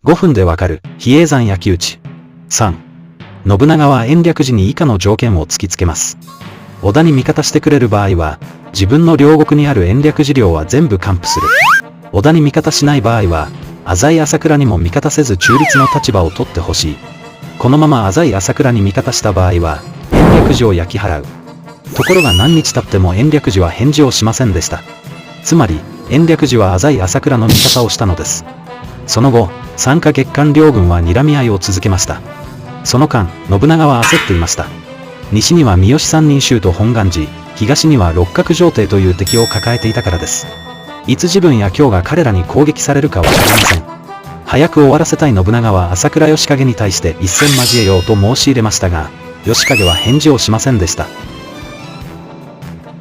5分でわかる、比叡山焼き討ち。3、信長は延暦寺に以下の条件を突きつけます。織田に味方してくれる場合は、自分の領国にある延暦寺領は全部還付する。織田に味方しない場合は、浅井朝倉にも味方せず中立の立場を取ってほしい。このまま浅井朝倉に味方した場合は、延暦寺を焼き払う。ところが何日経っても延暦寺は返事をしませんでした。つまり、延暦寺は浅井朝倉の味方をしたのです。その後、3か月間両軍は睨み合いを続けました。その間、信長は焦っていました。西には三好三人衆と本願寺、東には六角城帝という敵を抱えていたからです。いつ自分や京が彼らに攻撃されるかわかりません。早く終わらせたい信長は朝倉義景に対して一戦交えようと申し入れましたが、義景は返事をしませんでした。